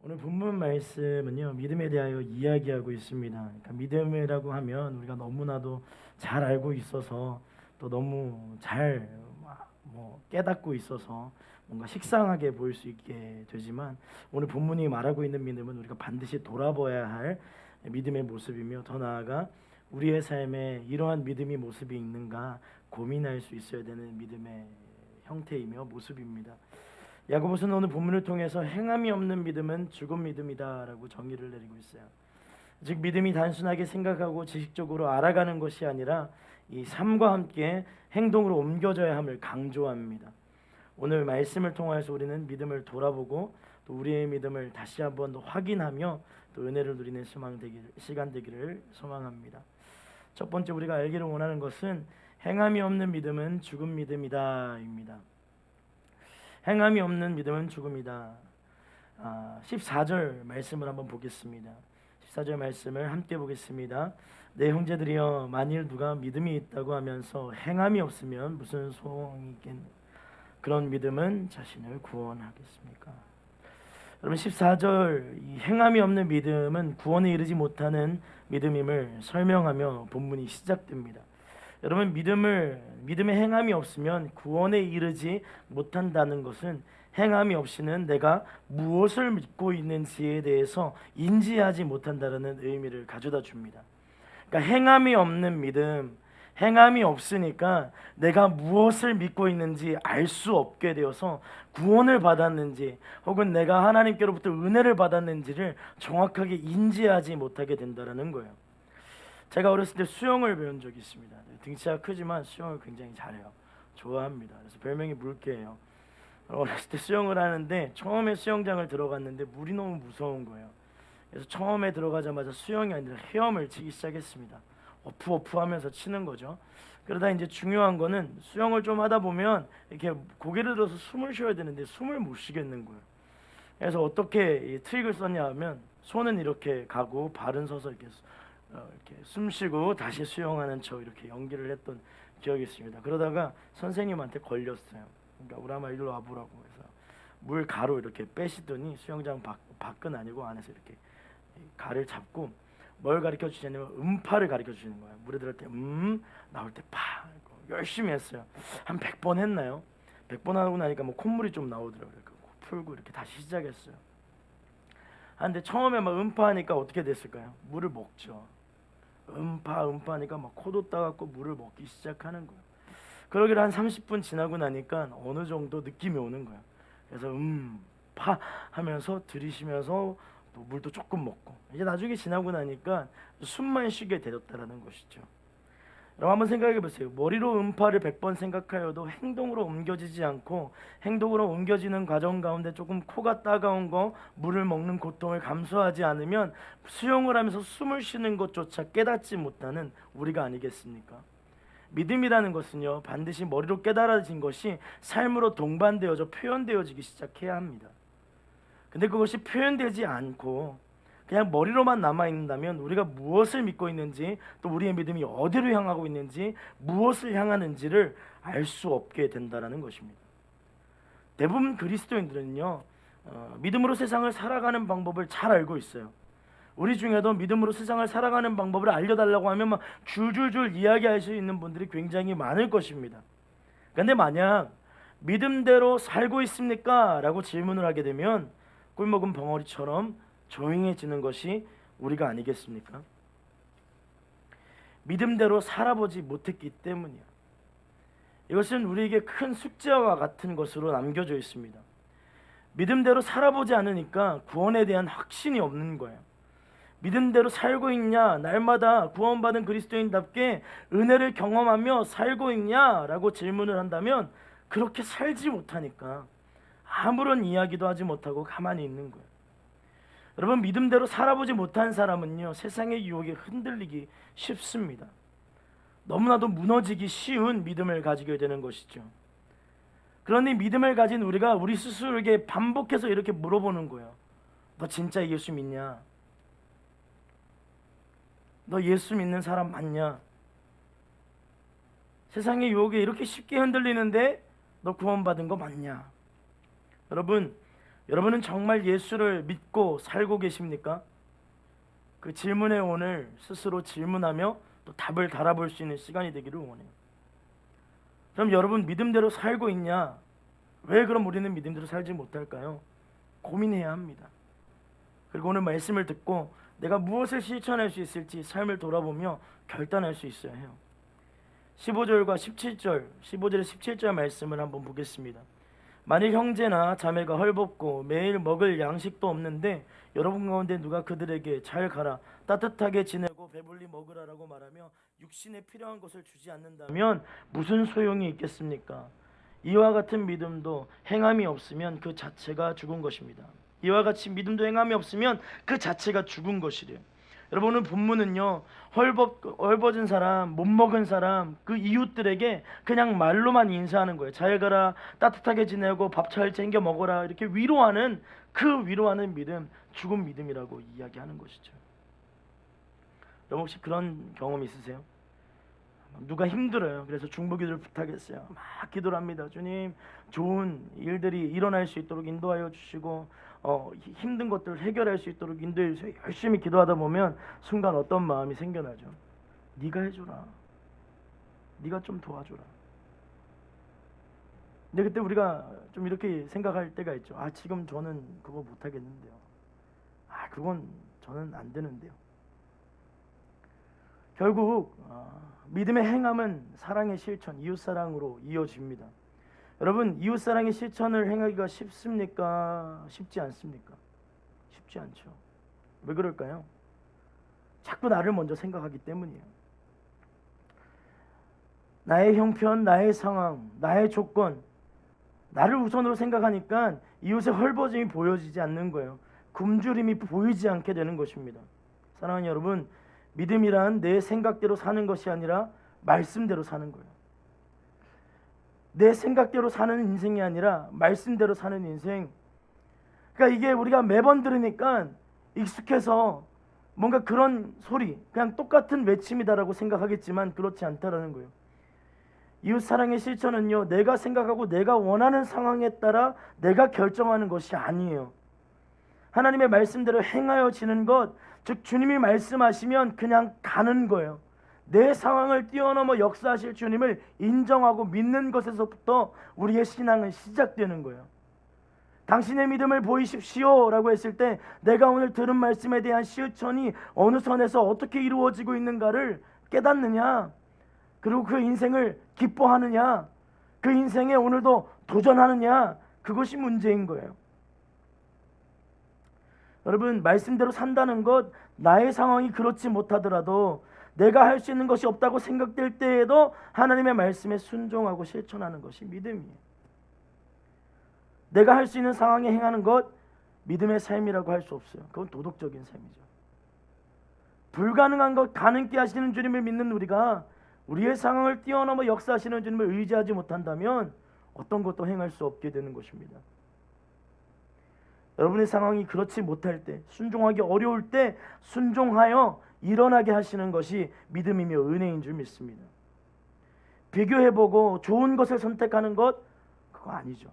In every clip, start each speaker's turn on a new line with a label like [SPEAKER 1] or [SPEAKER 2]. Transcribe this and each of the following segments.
[SPEAKER 1] 오늘 본문 말씀은요, 믿음에 대하여 이야기하고 있습니다. 그러니까 믿음이라고 하면 우리가 너무나도 잘 알고 있어서 또 너무 잘 깨닫고 있어서 뭔가 식상하게 보일 수 있게 되지만, 오늘 본문이 말하고 있는 믿음은 우리가 반드시 돌아봐야 할 믿음의 모습이며, 더 나아가 우리의 삶에 이러한 믿음의 모습이 있는가 고민할 수 있어야 되는 믿음의 형태이며 모습입니다. 야고보서는 오늘 본문을 통해서 행함이 없는 믿음은 죽은 믿음이다라고 정의를 내리고 있어요. 즉, 믿음이 단순하게 생각하고 지식적으로 알아가는 것이 아니라 이 삶과 함께 행동으로 옮겨져야 함을 강조합니다. 오늘 말씀을 통해서 우리는 믿음을 돌아보고 또 우리의 믿음을 다시 한번 더 확인하며 또 은혜를 누리는 시간 되기를 소망합니다. 첫 번째, 우리가 알기를 원하는 것은 행함이 없는 믿음은 죽은 믿음이다입니다. 행함이 없는 믿음은 죽음이다. 14절 말씀을 한번 보겠습니다. 14절 말씀을 함께 보겠습니다. 내 형제들이여, 만일 누가 믿음이 있다고 하면서 행함이 없으면 무슨 소용이 있겠느냐. 그런 믿음은 자신을 구원하겠습니까? 여러분, 14절 이 행함이 없는 믿음은 구원에 이르지 못하는 믿음임을 설명하며 본문이 시작됩니다. 여러분, 믿음의 행함이 없으면 구원에 이르지 못한다는 것은 행함이 없이는 내가 무엇을 믿고 있는지에 대해서 인지하지 못한다는 의미를 가져다 줍니다. 그러니까 행함이 없는 믿음, 행함이 없으니까 내가 무엇을 믿고 있는지 알 수 없게 되어서 구원을 받았는지 혹은 내가 하나님께로부터 은혜를 받았는지를 정확하게 인지하지 못하게 된다는 거예요. 제가 어렸을 때 수영을 배운 적이 있습니다. 등치가 크지만 수영을 굉장히 잘해요. 좋아합니다. 그래서 별명이 물개예요. 어렸을 때 수영을 하는데 처음에 수영장을 들어갔는데 물이 너무 무서운 거예요. 그래서 처음에 들어가자마자 수영이 아니라 헤엄을 치기 시작했습니다. 어프 하면서 치는 거죠. 그러다 이제 중요한 거는 수영을 좀 하다 보면 이렇게 고개를 들어서 숨을 쉬어야 되는데 숨을 못 쉬겠는 거예요. 그래서 어떻게 이 트릭을 썼냐 하면 손은 이렇게 가고 발은 서서 이렇게 숨 쉬고 다시 수영하는 척 이렇게 연기를 했던 기억이 있습니다. 그러다가 선생님한테 걸렸어요. 그러니까 우라마 일로 와보라고 해서 물 가로 이렇게 빼시더니 수영장 밖은 아니고 안에서 이렇게 가를 잡고 뭘 가르쳐 주냐면 음파를 가르쳐 주시는 거예요. 물에 들을 때 나올 때 파. 열심히 했어요. 한 100번 했나요? 100번 하고 나니까 뭐 콧물이 좀 나오더라고요. 코 풀고 이렇게 다시 시작했어요. 근데 처음에 막 음파하니까 어떻게 됐을까요? 물을 먹죠. 음파하니까 막 코도 따갑고 물을 먹기 시작하는 거예요. 그러기를 한 30분 지나고 나니까 어느 정도 느낌이 오는 거예요. 그래서 파 하면서 들이쉬면서 또 물도 조금 먹고 이제 나중에 지나고 나니까 숨만 쉬게 되었다라는 것이죠. 여러분, 한번 생각해 보세요. 머리로 음파를 100번 생각하여도 행동으로 옮겨지지 않고 행동으로 옮겨지는 과정 가운데 조금 코가 따가운 거, 물을 먹는 고통을 감수하지 않으면 수영을 하면서 숨을 쉬는 것조차 깨닫지 못하는 우리가 아니겠습니까? 믿음이라는 것은요, 반드시 머리로 깨달아진 것이 삶으로 동반되어져 표현되어지기 시작해야 합니다. 근데 그것이 표현되지 않고 그냥 머리로만 남아있는다면 우리가 무엇을 믿고 있는지, 또 우리의 믿음이 어디로 향하고 있는지, 무엇을 향하는지를 알 수 없게 된다는 것입니다. 대부분 그리스도인들은요, 믿음으로 세상을 살아가는 방법을 잘 알고 있어요. 우리 중에도 믿음으로 세상을 살아가는 방법을 알려달라고 하면 막 줄줄줄 이야기할 수 있는 분들이 굉장히 많을 것입니다. 그런데 만약 믿음대로 살고 있습니까? 라고 질문을 하게 되면 꿀먹은 벙어리처럼 조용해지는 것이 우리가 아니겠습니까? 믿음대로 살아보지 못했기 때문이야. 이것은 우리에게 큰 숙제와 같은 것으로 남겨져 있습니다. 믿음대로 살아보지 않으니까 구원에 대한 확신이 없는 거예요. 믿음대로 살고 있냐, 날마다 구원받은 그리스도인답게 은혜를 경험하며 살고 있냐 라고 질문을 한다면 그렇게 살지 못하니까 아무런 이야기도 하지 못하고 가만히 있는 거예요. 여러분, 믿음대로 살아보지 못한 사람은요, 세상의 유혹에 흔들리기 쉽습니다. 너무나도 무너지기 쉬운 믿음을 가지게 되는 것이죠. 그러니 믿음을 가진 우리가 우리 스스로에게 반복해서 이렇게 물어보는 거예요. 너 진짜 예수 믿냐? 너 예수 믿는 사람 맞냐? 세상의 유혹에 이렇게 쉽게 흔들리는데 너 구원받은 거 맞냐? 여러분, 여러분은 정말 예수를 믿고 살고 계십니까? 그 질문에 오늘 스스로 질문하며 또 답을 달아볼 수 있는 시간이 되기를 원해요. 그럼 여러분 믿음대로 살고 있냐? 왜 그럼 우리는 믿음대로 살지 못할까요? 고민해야 합니다. 그리고 오늘 말씀을 듣고 내가 무엇을 실천할 수 있을지 삶을 돌아보며 결단할 수 있어야 해요. 15절과 17절, 15절에 17절 말씀을 한번 보겠습니다. 만일 형제나 자매가 헐벗고 매일 먹을 양식도 없는데 여러분 가운데 누가 그들에게 잘 가라 따뜻하게 지내고 배불리 먹으라라고 말하며 육신에 필요한 것을 주지 않는다면 무슨 소용이 있겠습니까? 이와 같은 믿음도 행함이 없으면 그 자체가 죽은 것입니다. 이와 같이 믿음도 행함이 없으면 그 자체가 죽은 것이래요. 여러분 오늘 본문은요, 헐벗은 사람, 못 먹은 사람, 그 이웃들에게 그냥 말로만 인사하는 거예요. 잘 가라, 따뜻하게 지내고 밥 잘 챙겨 먹어라, 이렇게 위로하는, 그 위로하는 믿음, 죽은 믿음이라고 이야기하는 것이죠. 여러분 혹시 그런 경험 있으세요? 누가 힘들어요. 그래서 중보기도를 부탁했어요. 막 기도를 합니다. 주님, 좋은 일들이 일어날 수 있도록 인도하여 주시고 힘든 것들을 해결할 수 있도록 인도해 주세요. 열심히 기도하다 보면 순간 어떤 마음이 생겨나죠. 네가 해줘라. 네가 좀 도와줘라. 근데 그때 우리가 좀 이렇게 생각할 때가 있죠. 아, 지금 저는 그거 못하겠는데요. 아, 그건 저는 안 되는데요. 결국 믿음의 행함은 사랑의 실천, 이웃사랑으로 이어집니다. 여러분, 이웃사랑의 실천을 행하기가 쉽습니까? 쉽지 않습니까? 쉽지 않죠. 왜 그럴까요? 자꾸 나를 먼저 생각하기 때문이에요. 나의 형편, 나의 상황, 나의 조건, 나를 우선으로 생각하니까 이웃의 헐벗음이 보여지지 않는 거예요. 굶주림이 보이지 않게 되는 것입니다. 사랑하는 여러분, 믿음이란 내 생각대로 사는 것이 아니라 말씀대로 사는 거예요. 내 생각대로 사는 인생이 아니라 말씀대로 사는 인생. 그러니까 이게 우리가 매번 들으니까 익숙해서 뭔가 그런 소리, 그냥 똑같은 외침이다라고 생각하겠지만 그렇지 않다라는 거예요. 이웃 사랑의 실천은요, 내가 생각하고 내가 원하는 상황에 따라 내가 결정하는 것이 아니에요. 하나님의 말씀대로 행하여지는 것, 즉 주님이 말씀하시면 그냥 가는 거예요. 내 상황을 뛰어넘어 역사하실 주님을 인정하고 믿는 것에서부터 우리의 신앙은 시작되는 거예요. 당신의 믿음을 보이십시오 라고 했을 때 내가 오늘 들은 말씀에 대한 실천이 어느 선에서 어떻게 이루어지고 있는가를 깨닫느냐, 그리고 그 인생을 기뻐하느냐, 그 인생에 오늘도 도전하느냐, 그것이 문제인 거예요. 여러분, 말씀대로 산다는 것, 나의 상황이 그렇지 못하더라도 내가 할 수 있는 것이 없다고 생각될 때에도 하나님의 말씀에 순종하고 실천하는 것이 믿음이에요. 내가 할 수 있는 상황에 행하는 것, 믿음의 삶이라고 할 수 없어요. 그건 도덕적인 삶이죠. 불가능한 것 가능케 하시는 주님을 믿는 우리가 우리의 상황을 뛰어넘어 역사하시는 주님을 의지하지 못한다면 어떤 것도 행할 수 없게 되는 것입니다. 여러분의 상황이 그렇지 못할 때, 순종하기 어려울 때 순종하여 일어나게 하시는 것이 믿음이며 은혜인 줄 믿습니다. 비교해보고 좋은 것을 선택하는 것, 그거 아니죠.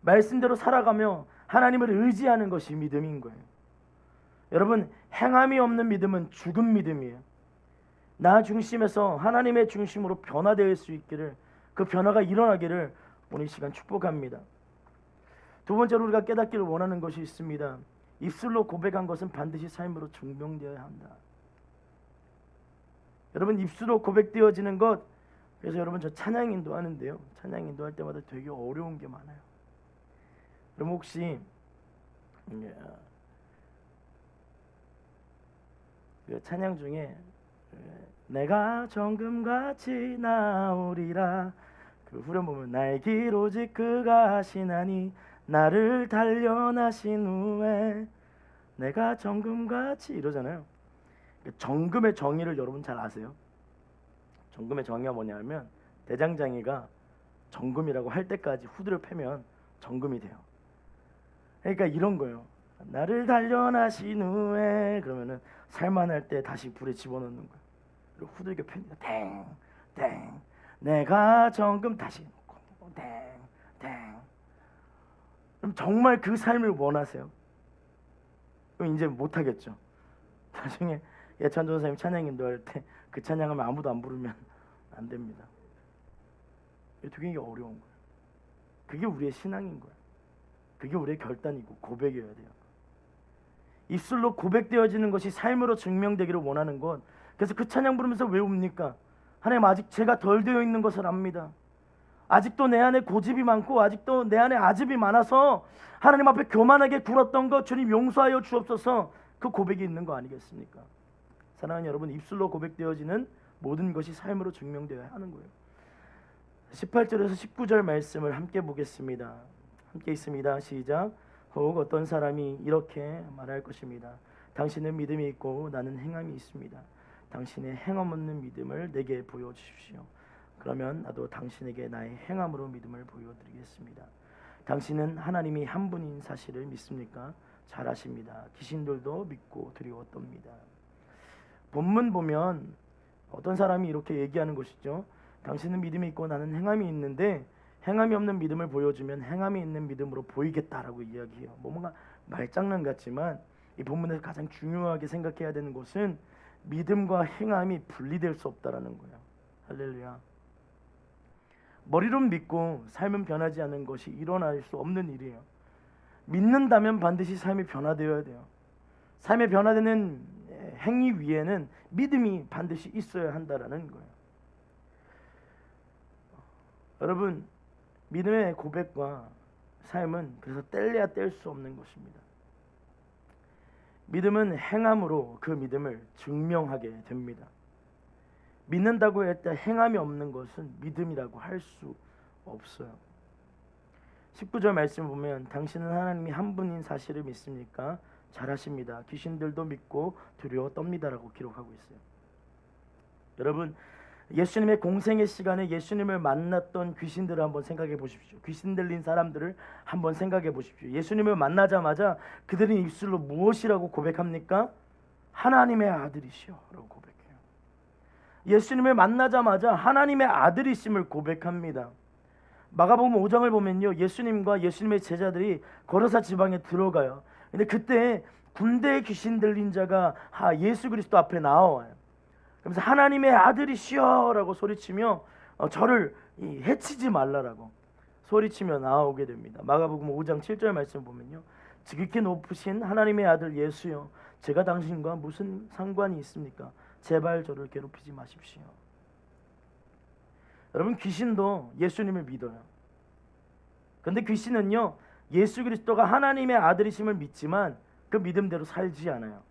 [SPEAKER 1] 말씀대로 살아가며 하나님을 의지하는 것이 믿음인 거예요. 여러분, 행함이 없는 믿음은 죽은 믿음이에요. 나 중심에서 하나님의 중심으로 변화될 수 있기를, 그 변화가 일어나기를 오늘 이 시간 축복합니다. 두 번째로 우리가 깨닫기를 원하는 것이 있습니다. 입술로 고백한 것은 반드시 삶으로 증명되어야 한다. 여러분, 입술로 고백되어지는 것, 그래서 여러분 저 찬양 인도하는데요, 찬양 인도할 때마다 되게 어려운 게 많아요. 그럼 혹시 그 찬양 중에 내가 정금같이 나오리라, 그 후렴 보면 나의 길 오직 그가 하시나니 나를 단련하신 후에 내가 정금같이, 이러잖아요. 정금의 정의를 여러분 잘 아세요? 정금의 정의가 뭐냐면 대장장이가 정금이라고 할 때까지 후드를 패면 정금이 돼요. 그러니까 이런 거예요. 나를 단련하신 후에, 그러면은 살만할 때 다시 불에 집어넣는 거예요. 그리고 후드 이렇게 펴니다. 땡, 땡. 내가 정금 다시 놓고 땡, 땡. 그럼 정말 그 삶을 원하세요? 그럼 이제 못하겠죠. 나중에 예찬 전사님 찬양 인도할 때 그 찬양을 아무도 안 부르면 안 됩니다. 되게 어려운 거예요. 그게 우리의 신앙인 거예요. 그게 우리의 결단이고 고백이어야 돼요. 입술로 고백되어지는 것이 삶으로 증명되기를 원하는 것. 그래서 그 찬양 부르면서 왜 웁니까? 하나님, 아직 제가 덜 되어 있는 것을 압니다. 아직도 내 안에 고집이 많고 아직도 내 안에 아집이 많아서 하나님 앞에 교만하게 굴었던 것 주님 용서하여 주옵소서. 그 고백이 있는 거 아니겠습니까? 사랑하는 여러분, 입술로 고백되어지는 모든 것이 삶으로 증명되어야 하는 거예요. 18절에서 19절 말씀을 함께 보겠습니다. 함께 있습니다. 시작. 혹 어떤 사람이 이렇게 말할 것입니다. 당신은 믿음이 있고 나는 행함이 있습니다. 당신의 행함 없는 믿음을 내게 보여주십시오. 그러면 나도 당신에게 나의 행함으로 믿음을 보여드리겠습니다. 당신은 하나님이 한 분인 사실을 믿습니까? 잘하십니다. 귀신들도 믿고 두려웠답니다. 본문 보면 어떤 사람이 이렇게 얘기하는 것이죠. 당신은 믿음이 있고 나는 행함이 있는데 행함이 없는 믿음을 보여주면 행함이 있는 믿음으로 보이겠다라고 이야기해요. 뭔가 말장난 같지만 이 본문에서 가장 중요하게 생각해야 되는 것은 믿음과 행함이 분리될 수 없다라는 거예요. 할렐루야. 머리로는 믿고 삶은 변하지 않는 것이 일어날 수 없는 일이에요. 믿는다면 반드시 삶이 변화되어야 돼요. 삶의 변화되는 행위 위에는 믿음이 반드시 있어야 한다라는 거예요. 여러분, 믿음의 고백과 삶은 그래서 뗄래야 뗄 수 없는 것입니다. 믿음은 행함으로 그 믿음을 증명하게 됩니다. 믿는다고 할 때 행함이 없는 것은 믿음이라고 할 수 없어요. 19절 말씀 보면 당신은 하나님이 한 분인 사실을 믿습니까? 잘하십니다. 귀신들도 믿고 두려워 떱니다라고 기록하고 있어요. 여러분, 예수님의 공생의 시간에 예수님을 만났던 귀신들을 한번 생각해 보십시오. 귀신 들린 사람들을 한번 생각해 보십시오. 예수님을 만나자마자 그들은 입술로 무엇이라고 고백합니까? 하나님의 아들이시여 라고 고백해요. 예수님을 만나자마자 하나님의 아들이심을 고백합니다. 마가복음 5장을 보면요, 예수님과 예수님의 제자들이 거르사 지방에 들어가요. 근데 그때 군대의 귀신 들린 자가 예수 그리스도 앞에 나와요. 그래서 하나님의 아들이시여 라고 소리치며 저를 해치지 말라라고 소리치며 나오게 됩니다. 마가복음 5장 7절 말씀 보면요, 지극히 높으신 하나님의 아들 예수여, 제가 당신과 무슨 상관이 있습니까? 제발 저를 괴롭히지 마십시오. 여러분, 귀신도 예수님을 믿어요. 그런데 귀신은요, 예수 그리스도가 하나님의 아들이심을 믿지만 그 믿음대로 살지 않아요.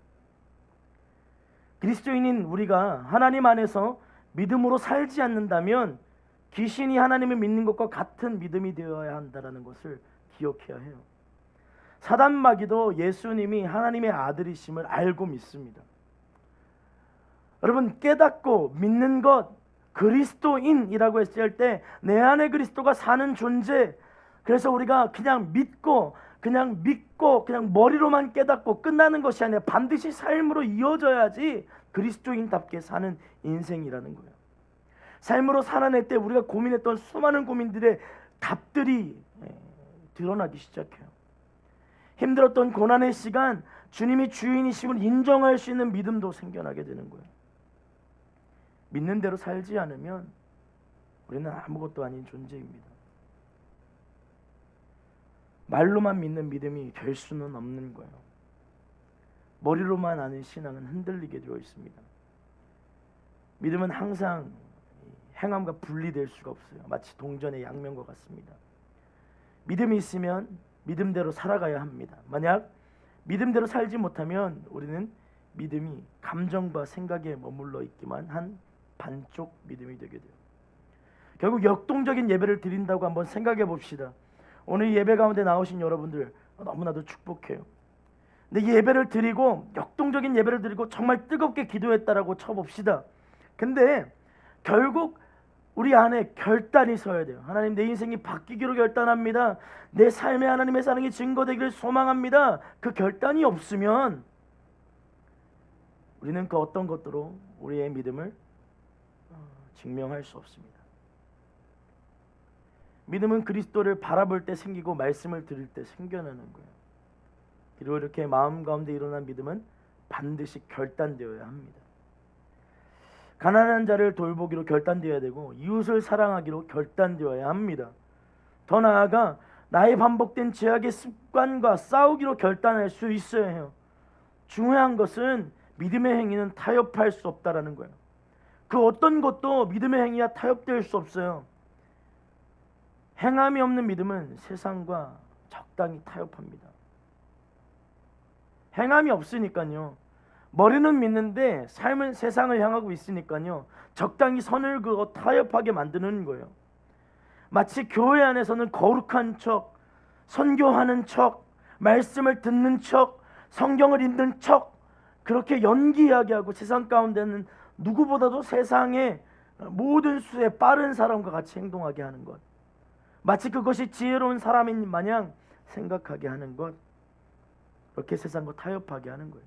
[SPEAKER 1] 그리스도인인 우리가 하나님 안에서 믿음으로 살지 않는다면 귀신이 하나님을 믿는 것과 같은 믿음이 되어야 한다는 것을 기억해야 해요. 사단 마귀도 예수님이 하나님의 아들이심을 알고 믿습니다. 여러분, 깨닫고 믿는 것, 그리스도인이라고 했을 때 내 안에 그리스도가 사는 존재, 그래서 우리가 그냥 믿고 그냥 머리로만 깨닫고 끝나는 것이 아니라 반드시 삶으로 이어져야지 그리스도인답게 사는 인생이라는 거예요. 삶으로 살아낼 때 우리가 고민했던 수많은 고민들의 답들이 드러나기 시작해요. 힘들었던 고난의 시간, 주님이 주인이심을 인정할 수 있는 믿음도 생겨나게 되는 거예요. 믿는 대로 살지 않으면 우리는 아무것도 아닌 존재입니다. 말로만 믿는 믿음이 될 수는 없는 거예요. 머리로만 아는 신앙은 흔들리게 되어 있습니다. 믿음은 항상 행함과 분리될 수가 없어요. 마치 동전의 양면과 같습니다. 믿음이 있으면 믿음대로 살아가야 합니다. 만약 믿음대로 살지 못하면 우리는 믿음이 감정과 생각에 머물러 있기만 한 반쪽 믿음이 되게 돼요. 결국 역동적인 예배를 드린다고 한번 생각해 봅시다. 오늘 예배 가운데 나오신 여러분들 너무나도 축복해요. 근데 예배를 드리고 역동적인 예배를 드리고 정말 뜨겁게 기도했다라고 쳐봅시다. 근데 결국 우리 안에 결단이 서야 돼요. 하나님, 내 인생이 바뀌기로 결단합니다. 내 삶에 하나님의 사랑이 증거되기를 소망합니다. 그 결단이 없으면 우리는 그 어떤 것으로 우리의 믿음을 증명할 수 없습니다. 믿음은 그리스도를 바라볼 때 생기고 말씀을 들을 때 생겨나는 거예요. 그리고 이렇게 마음 가운데 일어난 믿음은 반드시 결단되어야 합니다. 가난한 자를 돌보기로 결단되어야 되고 이웃을 사랑하기로 결단되어야 합니다. 더 나아가 나의 반복된 죄악의 습관과 싸우기로 결단할 수 있어야 해요. 중요한 것은 믿음의 행위는 타협할 수 없다라는 거예요. 그 어떤 것도 믿음의 행위와 타협될 수 없어요. 행함이 없는 믿음은 세상과 적당히 타협합니다. 행함이 없으니까요. 머리는 믿는데 삶은 세상을 향하고 있으니까요. 적당히 선을 그어 타협하게 만드는 거예요. 마치 교회 안에서는 거룩한 척, 선교하는 척, 말씀을 듣는 척, 성경을 읽는 척 그렇게 연기하게 세상 가운데는 누구보다도 세상의 모든 수에 빠른 사람과 같이 행동하게 하는 것, 마치 그것이 지혜로운 사람인 마냥 생각하게 하는 것, 그렇게 세상과 타협하게 하는 거예요.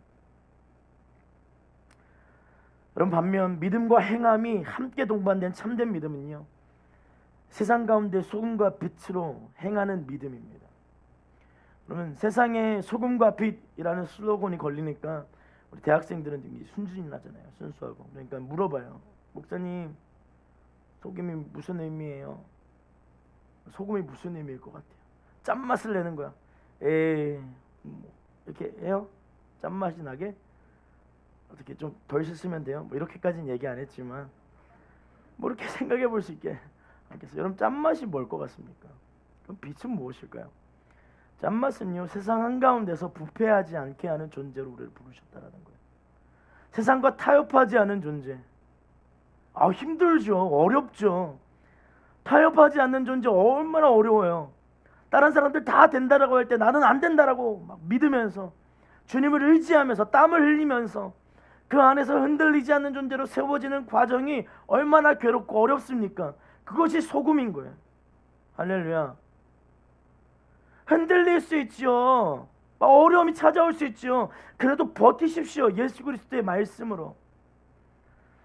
[SPEAKER 1] 그럼 반면 믿음과 행함이 함께 동반된 참된 믿음은요, 세상 가운데 소금과 빛으로 행하는 믿음입니다. 그러면 세상에 소금과 빛이라는 슬로건이 걸리니까 우리 대학생들은 되게 순진이 나잖아요. 순수하고. 그러니까 물어봐요. 목사님, 소금이 무슨 의미예요? 소금이 무슨 의미일 것 같아요? 짠맛을 내는 거야. 뭐 이렇게 해요? 짠맛이 나게? 어떻게 좀 덜 씻으면 돼요? 뭐 이렇게까지는 얘기 안 했지만 뭐 이렇게 생각해 볼 수 있게 알겠어요. 여러분, 짠맛이 뭘 것 같습니까? 그럼 빛은 무엇일까요? 짠맛은요, 세상 한가운데서 부패하지 않게 하는 존재로 우리를 부르셨다라는 거예요. 세상과 타협하지 않은 존재. 힘들죠. 어렵죠. 타협하지 않는 존재 얼마나 어려워요. 다른 사람들 다 된다라고 할 때 나는 안 된다라고 막 믿으면서 주님을 의지하면서 땀을 흘리면서 그 안에서 흔들리지 않는 존재로 세워지는 과정이 얼마나 괴롭고 어렵습니까? 그것이 소금인 거예요. 할렐루야. 흔들릴 수 있죠. 어려움이 찾아올 수 있죠. 그래도 버티십시오. 예수 그리스도의 말씀으로.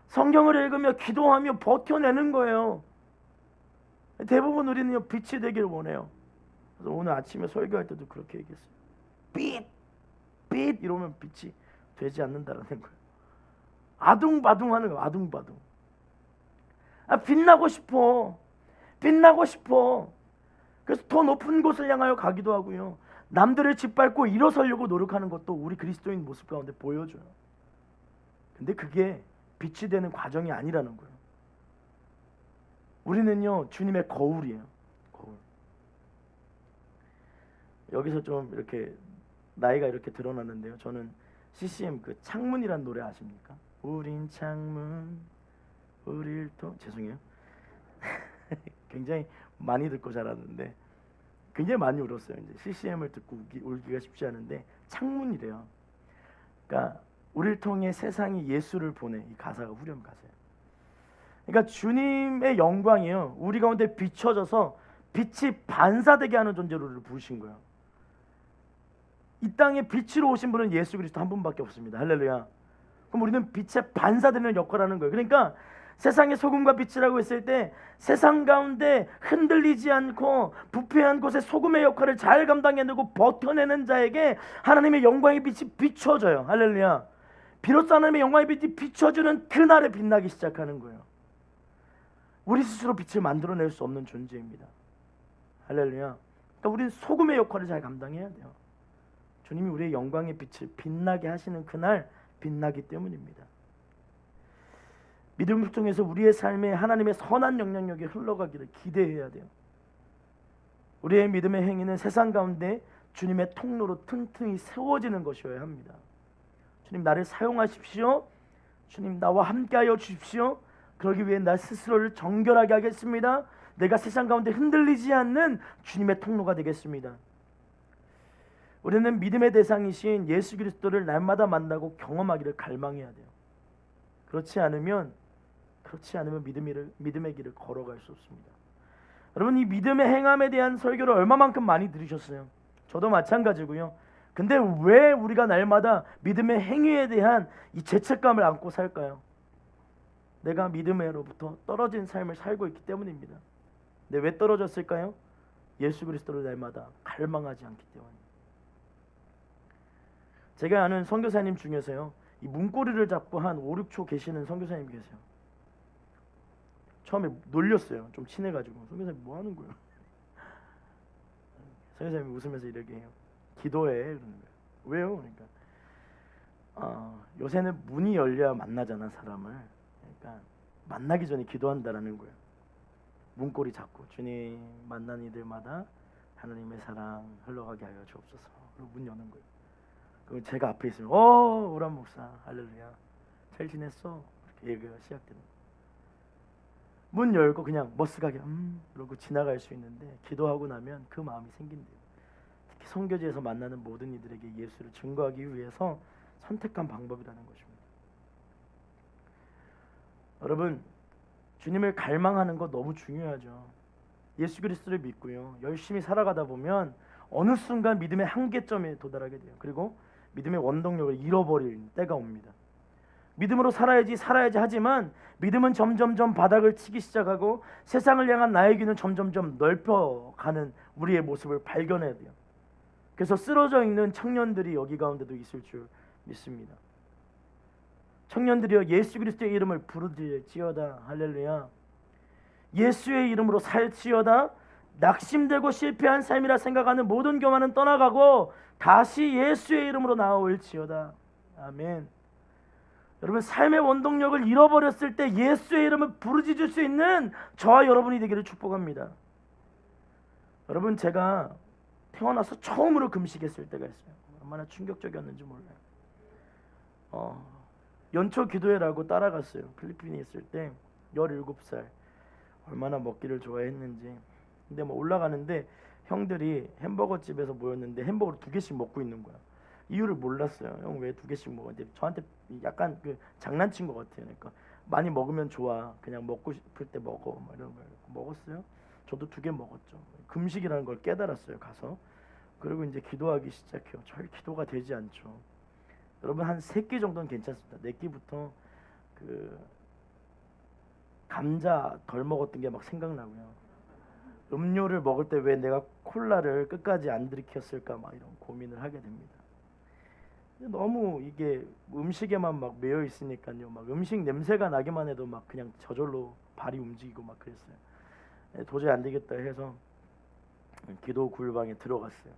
[SPEAKER 1] 성경을 읽으며 기도하며 버텨내는 거예요. 대부분 우리는요, 빛이 되기를 원해요. 그래서 오늘 아침에 설교할 때도 그렇게 얘기했어요. 빛 이러면 빛이 되지 않는다라는 거예요. 아둥바둥하는 거예요. 아둥바둥. 빛나고 싶어. 그래서 더 높은 곳을 향하여 가기도 하고요. 남들을 짓밟고 일어서려고 노력하는 것도 우리 그리스도인 모습 가운데 보여줘요. 근데 그게 빛이 되는 과정이 아니라는 거예요. 우리는요, 주님의 거울이에요. 거울. 여기서 좀 이렇게 나이가 이렇게 드러나는데요. 저는 CCM 그 창문이란 노래 아십니까? 우린 창문, 우릴 통, 죄송해요. 굉장히 많이 듣고 자랐는데 굉장히 많이 울었어요. 이제 CCM을 듣고 울기가 쉽지 않은데 창문이래요. 그러니까 우리를 통해 세상이 예수를 보내. 이 가사가 후렴 가사예요. 그러니까 주님의 영광이요, 우리 가운데 비춰져서 빛이 반사되게 하는 존재로 우리를 부르신 거예요. 이 땅에 빛으로 오신 분은 예수 그리스도 한 분밖에 없습니다. 할렐루야. 그럼 우리는 빛에 반사되는 역할을 하는 거예요. 그러니까 세상의 소금과 빛이라고 했을 때 세상 가운데 흔들리지 않고 부패한 곳에 소금의 역할을 잘 감당해내고 버텨내는 자에게 하나님의 영광의 빛이 비춰져요. 할렐루야. 비로소 하나님의 영광의 빛이 비춰주는 그날에 빛나기 시작하는 거예요. 우리 스스로 빛을 만들어낼 수 없는 존재입니다. 할렐루야. 그러니까 우리는 소금의 역할을 잘 감당해야 돼요. 주님이 우리의 영광의 빛을 빛나게 하시는 그날 빛나기 때문입니다. 믿음을 통해서 우리의 삶에 하나님의 선한 영향력이 흘러가기를 기대해야 돼요. 우리의 믿음의 행위는 세상 가운데 주님의 통로로 튼튼히 세워지는 것이어야 합니다. 주님, 나를 사용하십시오. 주님, 나와 함께하여 주십시오. 그러기 위해 나 스스로를 정결하게 하겠습니다. 내가 세상 가운데 흔들리지 않는 주님의 통로가 되겠습니다. 우리는 믿음의 대상이신 예수 그리스도를 날마다 만나고 경험하기를 갈망해야 돼요. 그렇지 않으면 믿음의 길을 걸어갈 수 없습니다. 여러분, 이 믿음의 행함에 대한 설교를 얼마만큼 많이 들으셨어요? 저도 마찬가지고요. 근데 왜 우리가 날마다 믿음의 행위에 대한 이 죄책감을 안고 살까요? 내가 믿음으로부터 떨어진 삶을 살고 있기 때문입니다. 근데 왜 떨어졌을까요? 예수 그리스도를 날마다 갈망하지 않기 때문에. 제가 아는 선교사님 중에서요, 이 문고리를 잡고 한 5, 6초 계시는 선교사님 계세요. 처음에 놀렸어요. 좀 친해가지고. 선교사님 뭐 하는 거예요? 선교사님이 웃으면서 이렇게 해요. 기도해. 그러는 거예요. 왜요? 그러니까 요새는 문이 열려야 만나잖아, 사람을. 그러니까 만나기 전에 기도한다라는 거예요. 문고리 잡고 주님 만난 이들마다 하나님의 사랑 흘러가게 하여 주옵소서. 그리고 문 여는 거예요. 그럼 제가 앞에 있으면 오람 목사 할렐루야 잘 지냈어? 이렇게 얘기가 시작되는 거예요. 문 열고 그냥 머쓱하게 그러고 지나갈 수 있는데 기도하고 나면 그 마음이 생긴대요. 특히 선교지에서 만나는 모든 이들에게 예수를 증거하기 위해서 선택한 방법이라는 것입니다. 여러분, 주님을 갈망하는 거 너무 중요하죠. 예수 그리스도를 믿고요, 열심히 살아가다 보면 어느 순간 믿음의 한계점에 도달하게 돼요. 그리고 믿음의 원동력을 잃어버릴 때가 옵니다. 믿음으로 살아야지 하지만 믿음은 점점점 바닥을 치기 시작하고 세상을 향한 나의 귀는 점점점 넓혀가는 우리의 모습을 발견해야 돼요. 그래서 쓰러져 있는 청년들이 여기 가운데도 있을 줄 믿습니다. 청년들이여 예수 그리스도의 이름을 부르짖지어다. 할렐루야. 예수의 이름으로 살지어다. 낙심되고 실패한 삶이라 생각하는 모든 교만은 떠나가고 다시 예수의 이름으로 나아올지어다. 아멘. 여러분, 삶의 원동력을 잃어버렸을 때 예수의 이름을 부르짖을 수 있는 저와 여러분이 되기를 축복합니다. 여러분, 제가 태어나서 처음으로 금식했을 때가 있어요. 얼마나 충격적이었는지 몰라요. 연초 기도회라고 따라갔어요. 필리핀에 있을 때 17살. 얼마나 먹기를 좋아했는지. 근데 뭐 올라가는데 형들이 햄버거 집에서 모였는데 햄버거를 2개씩 먹고 있는 거야. 이유를 몰랐어요. 형 왜 2개씩 먹어? 근데 저한테 약간 그 장난친 것 같아요. 그러니까 많이 먹으면 좋아. 그냥 먹고 싶을 때 먹어. 뭐 이런 거예요. 먹었어요. 저도 2개 먹었죠. 금식이라는 걸 깨달았어요. 가서. 그리고 이제 기도하기 시작해요. 절 기도가 되지 않죠. 여러분, 한 3끼 정도는 괜찮습니다. 4끼부터 그 감자 덜 먹었던 게 막 생각나고요. 음료를 먹을 때 왜 내가 콜라를 끝까지 안 들이켰을까 막 이런 고민을 하게 됩니다. 너무 이게 음식에만 막 매여 있으니까요. 막 음식 냄새가 나기만 해도 막 그냥 저절로 발이 움직이고 막 그랬어요. 도저히 안 되겠다 해서 기도 굴방에 들어갔어요.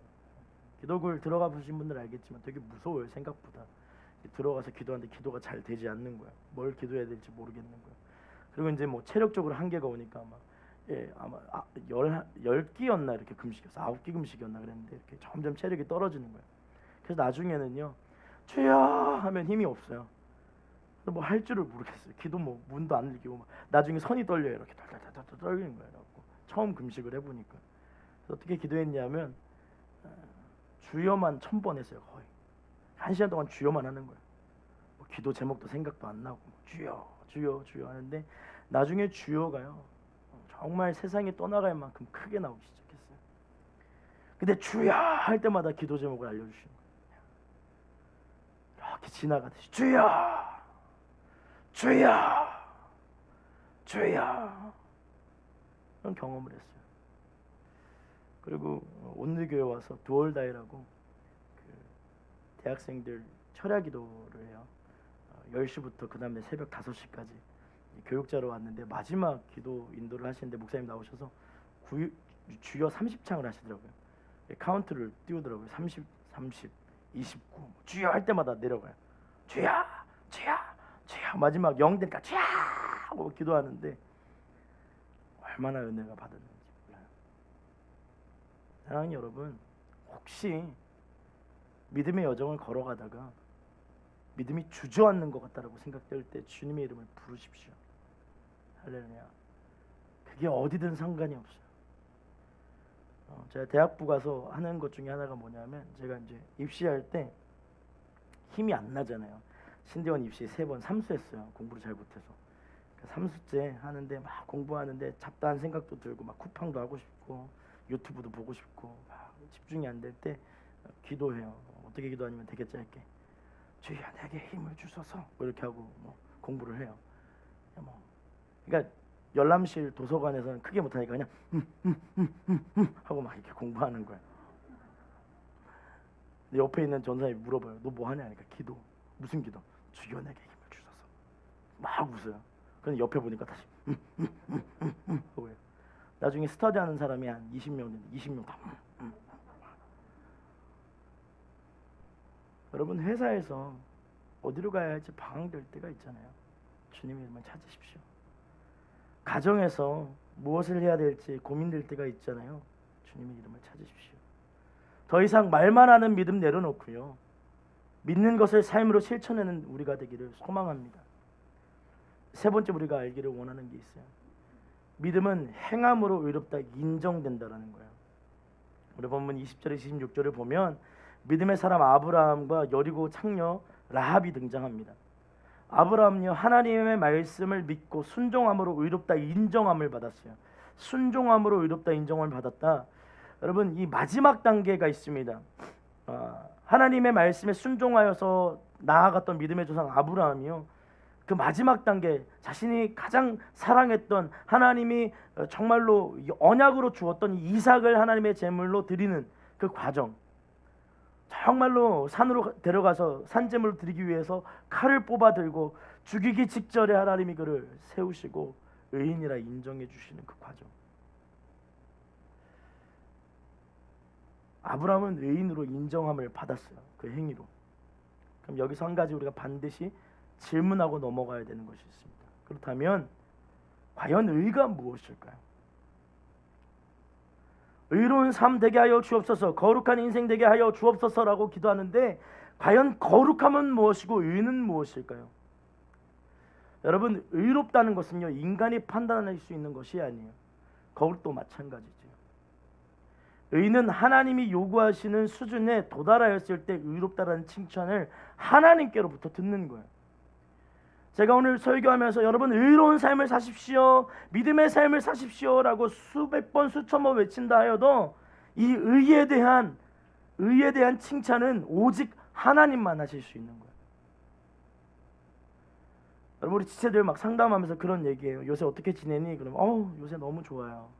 [SPEAKER 1] 기도굴 들어가 보신 분들 알겠지만 되게 무서워요. 생각보다. 들어가서 기도하는데 기도가 잘 되지 않는 거야. 뭘 기도해야 될지 모르겠는 거야. 그리고 이제 뭐 체력적으로 한계가 오니까 아마 10끼였나 이렇게 금식이었어. 9끼 금식이었나 그랬는데 이렇게 점점 체력이 떨어지는 거야. 그래서 나중에는요, 주여 하면 힘이 없어요. 뭐 할 줄을 모르겠어요. 기도 뭐 문도 안 읽히고 막 나중에 손이 떨려요. 이렇게 덜덜덜 떨리는 거예요. 처음 금식을 해보니까. 그래서 어떻게 기도했냐면 주여만 1000번 했어요. 거의 1시간 동안 주여만 하는 거예요. 뭐 기도 제목도 생각도 안 나고 주여 주여 주여 하는데 나중에 주여가요 정말 세상에 떠나갈 만큼 크게 나오기 시작했어요. 근데 주여 할 때마다 기도 제목을 알려주시는 거예요. 이렇게 지나가듯이 주여 주여 주여 그런 경험을 했어요. 그리고 온누교회 와서 두얼다이라고 그 대학생들 철야 기도를 해요. 10시부터 그 다음에 새벽 5시까지 교육자로 왔는데 마지막 기도 인도를 하시는데 목사님 나오셔서 주여 30창을 하시더라고요. 카운트를 띄우더라고요. 30, 30, 29 주여 할 때마다 내려가요. 주여 주여 주여 마지막 0 되니까 주여 하고 기도하는데 얼마나 은혜가 받았는지 몰라요. 사랑하는 여러분, 혹시 믿음의 여정을 걸어가다가 믿음이 주저앉는 것 같다라고 생각될 때 주님의 이름을 부르십시오. 할렐루야. 그게 어디든 상관이 없어요. 제가 대학부 가서 하는 것 중에 하나가 뭐냐면 제가 이제 입시할 때 힘이 안 나잖아요. 신대원 입시 3번 삼수했어요. 공부를 잘 못해서. 그러니까 3수째 하는데 막 공부하는데 잡다한 생각도 들고 막 쿠팡도 하고 싶고 유튜브도 보고 싶고 막 집중이 안 될 때 기도해요. 어떻게 기도하냐면 되게 짧게 주여 내게 힘을 주소서 뭐 이렇게 하고 뭐 공부를 해요. 뭐 그러니까 열람실 도서관에서는 크게 못하니까 그냥 하고 막 이렇게 공부하는 거예요. 옆에 있는 전사님이 물어봐요. 너 뭐 하냐? 하니까 기도. 무슨 기도? 주여 내게 힘을 주소서. 막 웃어요. 그런데 옆에 보니까 다시 하고 해요. 나중에 스터디하는 사람이 한 20명 되는데 20명 다 여러분, 회사에서 어디로 가야 할지 방황될 때가 있잖아요. 주님의 이름을 찾으십시오. 가정에서 무엇을 해야 될지 고민될 때가 있잖아요. 주님의 이름을 찾으십시오. 더 이상 말만 하는 믿음 내려놓고요, 믿는 것을 삶으로 실천하는 우리가 되기를 소망합니다. 세 번째 우리가 알기를 원하는 게 있어요. 믿음은 행함으로 의롭다 인정된다라는 거예요. 우리 본문 20절에 26절을 보면 믿음의 사람 아브라함과 여리고 창녀 라합이 등장합니다. 아브라함은요, 하나님의 말씀을 믿고 순종함으로 의롭다 인정함을 받았어요. 순종함으로 의롭다 인정을 받았다. 여러분, 이 마지막 단계가 있습니다. 하나님의 말씀에 순종하여서 나아갔던 믿음의 조상 아브라함이요, 그 마지막 단계, 자신이 가장 사랑했던 하나님이 정말로 언약으로 주었던 이삭을 하나님의 제물로 드리는 그 과정, 정말로 산으로 데려가서 산제물을 드리기 위해서 칼을 뽑아 들고 죽이기 직전에 하나님이 그를 세우시고 의인이라 인정해 주시는 그 과정. 아브라함은 의인으로 인정함을 받았어요. 그 행위로. 그럼 여기서 한 가지 우리가 반드시 질문하고 넘어가야 되는 것이 있습니다. 그렇다면 과연 의가 무엇일까요? 의로운 삶 되게 하여 주옵소서, 거룩한 인생 되게 하여 주옵소서라고 기도하는데 과연 거룩함은 무엇이고 의는 무엇일까요? 여러분, 의롭다는 것은요, 인간이 판단할 수 있는 것이 아니에요. 거룩도 마찬가지죠. 의는 하나님이 요구하시는 수준에 도달하였을 때 의롭다라는 칭찬을 하나님께로부터 듣는 거예요. 제가 오늘 설교하면서 여러분 의로운 삶을 사십시오, 믿음의 삶을 사십시오라고 수백 번 수천 번 외친다 하여도 이 의에 대한 칭찬은 오직 하나님만 하실 수 있는 거예요. 여러분, 우리 지체들 막 상담하면서 그런 얘기해요. 요새 어떻게 지내니? 그러면 요새 너무 좋아요.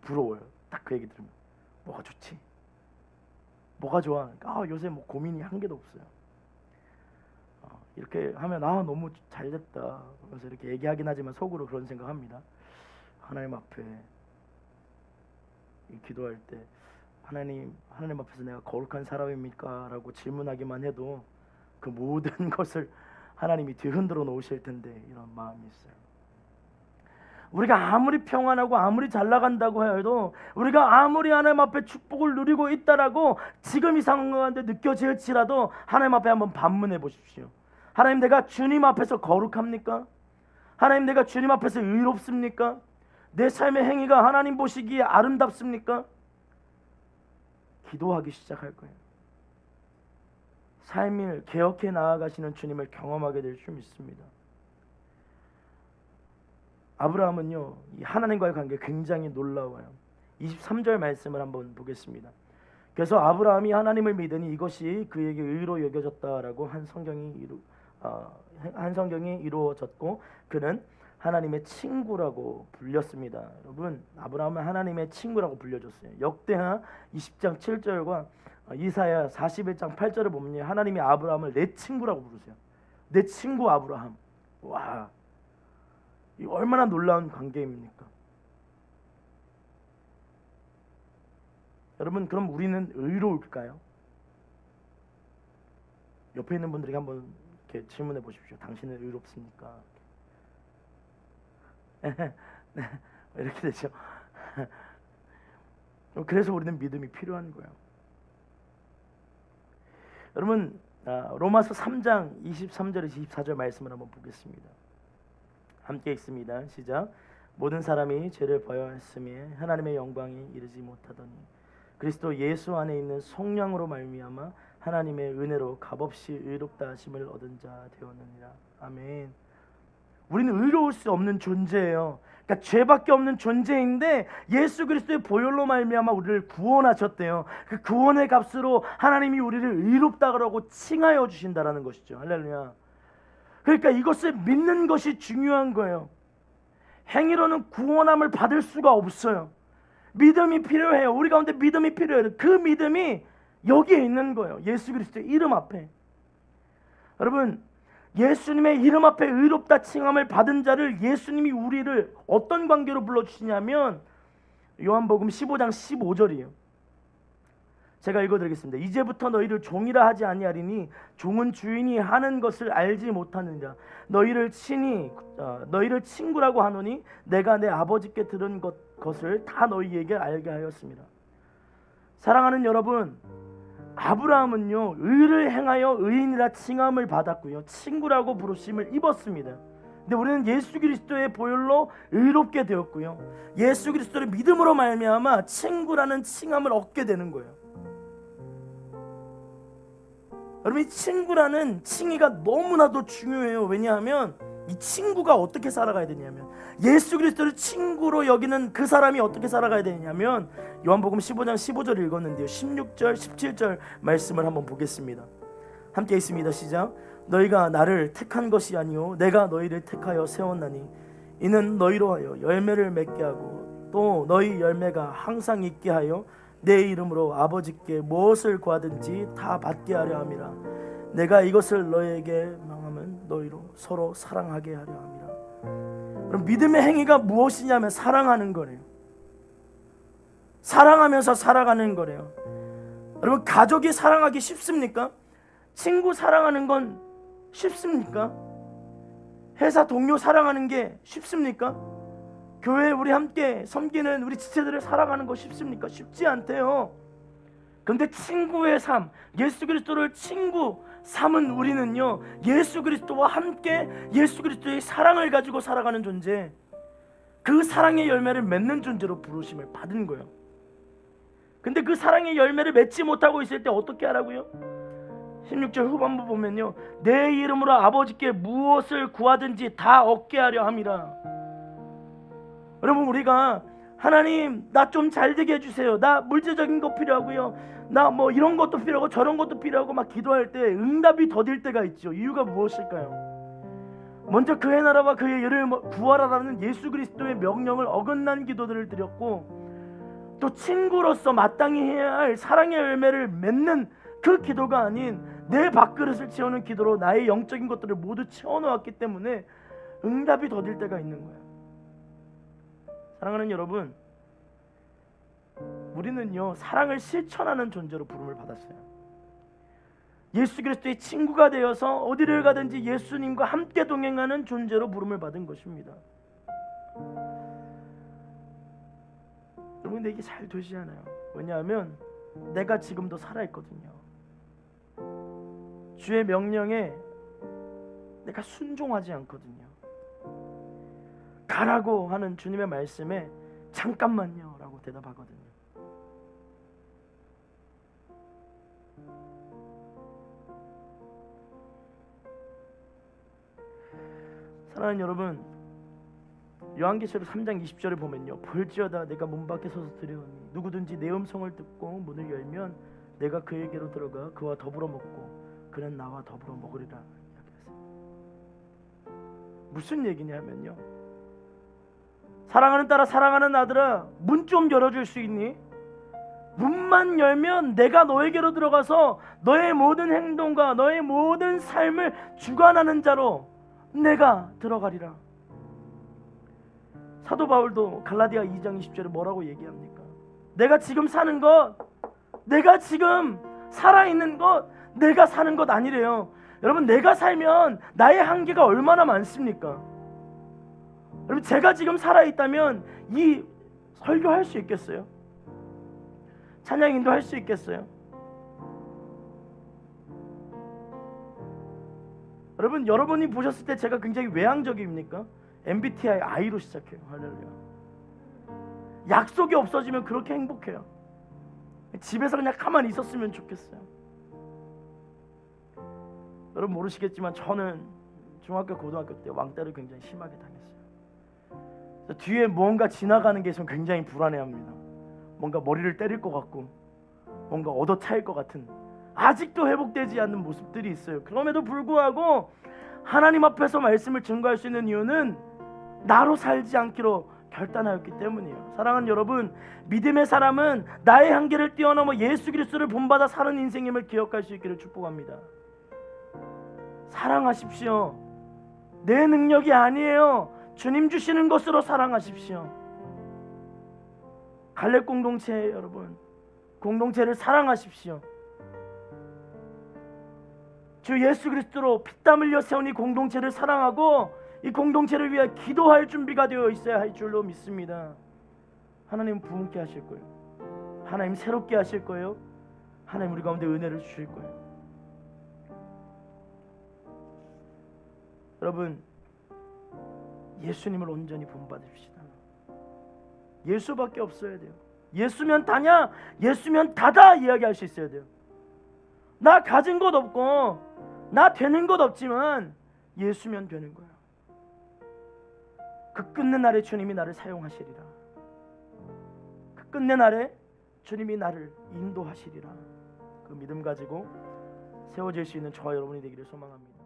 [SPEAKER 1] 부러워요. 딱 그 얘기 들으면 뭐가 좋지? 뭐가 좋아? 요새 뭐 고민이 한 개도 없어요. 이렇게 하면 너무 잘됐다. 그래서 이렇게 얘기하긴 하지만 속으로 그런 생각합니다. 하나님 앞에 기도할 때 하나님 앞에서 내가 거룩한 사람입니까? 라고 질문하기만 해도 그 모든 것을 하나님이 뒤흔들어 놓으실 텐데 이런 마음이 있어요. 우리가 아무리 평안하고 아무리 잘 나간다고 해도, 우리가 아무리 하나님 앞에 축복을 누리고 있다라고 지금 이 상황인데 느껴질지라도 하나님 앞에 한번 반문해 보십시오. 하나님, 내가 주님 앞에서 거룩합니까? 하나님, 내가 주님 앞에서 의롭습니까? 내 삶의 행위가 하나님 보시기에 아름답습니까? 기도하기 시작할 거예요. 삶을 개혁해 나아가시는 주님을 경험하게 될 줄 믿습니다. 아브라함은요, 이 하나님과의 관계가 굉장히 놀라워요. 23절 말씀을 한번 보겠습니다. 그래서 아브라함이 하나님을 믿으니 이것이 그에게 의로 여겨졌다라고 한 성경이 이루어졌고 그는 하나님의 친구라고 불렸습니다. 여러분, 아브라함은 하나님의 친구라고 불려졌어요. 역대하 20장 7절과 이사야 41장 8절을 보면 하나님이 아브라함을 내 친구라고 부르세요. 내 친구 아브라함. 와, 이 얼마나 놀라운 관계입니까? 여러분, 그럼 우리는 의로울까요? 옆에 있는 분들에게 한번 이렇게 질문해 보십시오. 당신은 의롭습니까? 네, 이렇게 되죠. 그래서 우리는 믿음이 필요한 거예요. 여러분, 로마서 3장 23절에서 24절 말씀을 한번 보겠습니다. 함께 읽습니다. 시작. 모든 사람이 죄를 범하였음에 하나님의 영광이 이르지 못하더니 그리스도 예수 안에 있는 성령으로 말미암아 하나님의 은혜로 값없이 의롭다 하심을 얻은 자 되었느니라. 아멘. 우리는 의로울 수 없는 존재예요. 그러니까 죄밖에 없는 존재인데 예수 그리스도의 보혈로 말미암아 우리를 구원하셨대요. 그 구원의 값으로 하나님이 우리를 의롭다라고 칭하여 주신다라는 것이죠. 할렐루야. 그러니까 이것을 믿는 것이 중요한 거예요. 행위로는 구원함을 받을 수가 없어요. 믿음이 필요해요. 우리 가운데 믿음이 필요해요. 그 믿음이 여기에 있는 거예요. 예수 그리스도의 이름 앞에. 여러분, 예수님의 이름 앞에 의롭다 칭함을 받은 자를 예수님이 우리를 어떤 관계로 불러주시냐면 요한복음 15장 15절이에요. 제가 읽어드리겠습니다. 이제부터 너희를 종이라 하지 아니하리니 종은 주인이 하는 것을 알지 못하느니라. 너희를 친구라고 하노니 내가 내 아버지께 들은 것을 다 너희에게 알게 하였습니다. 사랑하는 여러분, 아브라함은요 의를 행하여 의인이라 칭함을 받았고요 친구라고 부르심을 입었습니다. 근데 우리는 예수 그리스도의 보혈로 의롭게 되었고요 예수 그리스도를 믿음으로 말미암아 친구라는 칭함을 얻게 되는 거예요. 여러분, 이 친구라는 칭의가 너무나도 중요해요. 왜냐하면 이 친구가 어떻게 살아가야 되냐면 예수 그리스도를 친구로 여기는 그 사람이 어떻게 살아가야 되냐면 요한복음 15장 15절 읽었는데요 16절 17절 말씀을 한번 보겠습니다. 함께 있습니다. 시작. 너희가 나를 택한 것이 아니요 내가 너희를 택하여 세웠나니 이는 너희로 하여 열매를 맺게 하고 또 너희 열매가 항상 있게 하여 내 이름으로 아버지께 무엇을 구하든지 다 받게 하려 함이라. 내가 이것을 너희에게 명하면 너희로 서로 사랑하게 하려 함이라. 그럼 믿음의 행위가 무엇이냐면 사랑하는 거래요. 사랑하면서 살아가는 거래요. 여러분, 가족이 사랑하기 쉽습니까? 친구 사랑하는 건 쉽습니까? 회사 동료 사랑하는 게 쉽습니까? 교회에 우리 함께 섬기는 우리 지체들을 사랑하는 거 쉽습니까? 쉽지 않대요. 그런데 친구의 삶, 예수 그리스도를 친구 삼은 우리는요 예수 그리스도와 함께 예수 그리스도의 사랑을 가지고 살아가는 존재, 그 사랑의 열매를 맺는 존재로 부르심을 받은 거예요. 근데 그 사랑의 열매를 맺지 못하고 있을 때 어떻게 하라고요? 16절 후반부 보면요 내 이름으로 아버지께 무엇을 구하든지 다 얻게 하려 함이라. 여러분, 우리가 하나님 나 좀 잘되게 해주세요, 나 물질적인 거 필요하고요, 나 뭐 이런 것도 필요하고 저런 것도 필요하고 막 기도할 때 응답이 더딜 때가 있죠. 이유가 무엇일까요? 먼저 그의 나라와 그의 의를 구하라라는 예수 그리스도의 명령을 어긋난 기도들을 드렸고, 또 친구로서 마땅히 해야 할 사랑의 열매를 맺는 그 기도가 아닌 내 밥그릇을 채우는 기도로 나의 영적인 것들을 모두 채워놓았기 때문에 응답이 더딜 때가 있는 거예요. 사랑하는 여러분, 우리는요 사랑을 실천하는 존재로 부름을 받았어요. 예수 그리스도의 친구가 되어서 어디를 가든지 예수님과 함께 동행하는 존재로 부름을 받은 것입니다. 여러분, 근데 이게 잘 되지 않아요. 왜냐하면 내가 지금도 살아있거든요. 주의 명령에 내가 순종하지 않거든요. 가라고 하는 주님의 말씀에 잠깐만요 라고 대답하거든요. 사랑하는 여러분, 요한계시록 3장 20절을 보면요 볼지어다 내가 문 밖에 서서 들으오니 누구든지 내 음성을 듣고 문을 열면 내가 그에게로 들어가 그와 더불어 먹고 그는 나와 더불어 먹으리라 이야기했어요. 무슨 얘기냐면요, 사랑하는 딸아, 사랑하는 아들아, 문 좀 열어줄 수 있니? 문만 열면 내가 너에게로 들어가서 너의 모든 행동과 너의 모든 삶을 주관하는 자로 내가 들어가리라. 사도 바울도 갈라디아 2장 20절에 뭐라고 얘기합니까? 내가 지금 사는 것, 내가 지금 살아있는 것, 내가 사는 것 아니래요. 여러분, 내가 살면 나의 한계가 얼마나 많습니까? 여러분, 제가 지금 살아있다면 이 설교할 수 있겠어요? 찬양 인도할 수 있겠어요? 여러분, 여러분이 보셨을 때 제가 굉장히 외향적입니까? MBTI I로 시작해요. 할렐루야. 약속이 없어지면 그렇게 행복해요. 집에서 그냥 가만히 있었으면 좋겠어요. 여러분 모르시겠지만 저는 중학교 고등학교 때 왕따를 굉장히 심하게 당했어요. 뒤에 뭔가 지나가는 게 있으면 굉장히 불안해합니다. 뭔가 머리를 때릴 것 같고 뭔가 얻어차일 것 같은, 아직도 회복되지 않는 모습들이 있어요. 그럼에도 불구하고 하나님 앞에서 말씀을 증거할 수 있는 이유는 나로 살지 않기로 결단하였기 때문이에요. 사랑하는 여러분, 믿음의 사람은 나의 한계를 뛰어넘어 예수 그리스도를 본받아 사는 인생임을 기억할 수 있기를 축복합니다. 사랑하십시오. 내 능력이 아니에요. 주님 주시는 것으로 사랑하십시오. 갈렙 공동체 여러분, 공동체를 사랑하십시오. 주 예수 그리스도로 피땀 흘려 세운 이 공동체를 사랑하고 이 공동체를 위해 기도할 준비가 되어 있어야 할 줄로 믿습니다. 하나님 부흥케 하실 거예요. 하나님 새롭게 하실 거예요. 하나님 우리 가운데 은혜를 주실 거예요. 여러분, 예수님을 온전히 본받읍시다. 예수밖에 없어야 돼요. 예수면 다냐? 예수면 다다 이야기할 수 있어야 돼요. 나 가진 것 없고 나 되는 것 없지만 예수면 되는 거야. 그 끝낸 날에 주님이 나를 사용하시리라. 그 끝낸 날에 주님이 나를 인도하시리라. 그 믿음 가지고 세워질 수 있는 저와 여러분이 되기를 소망합니다.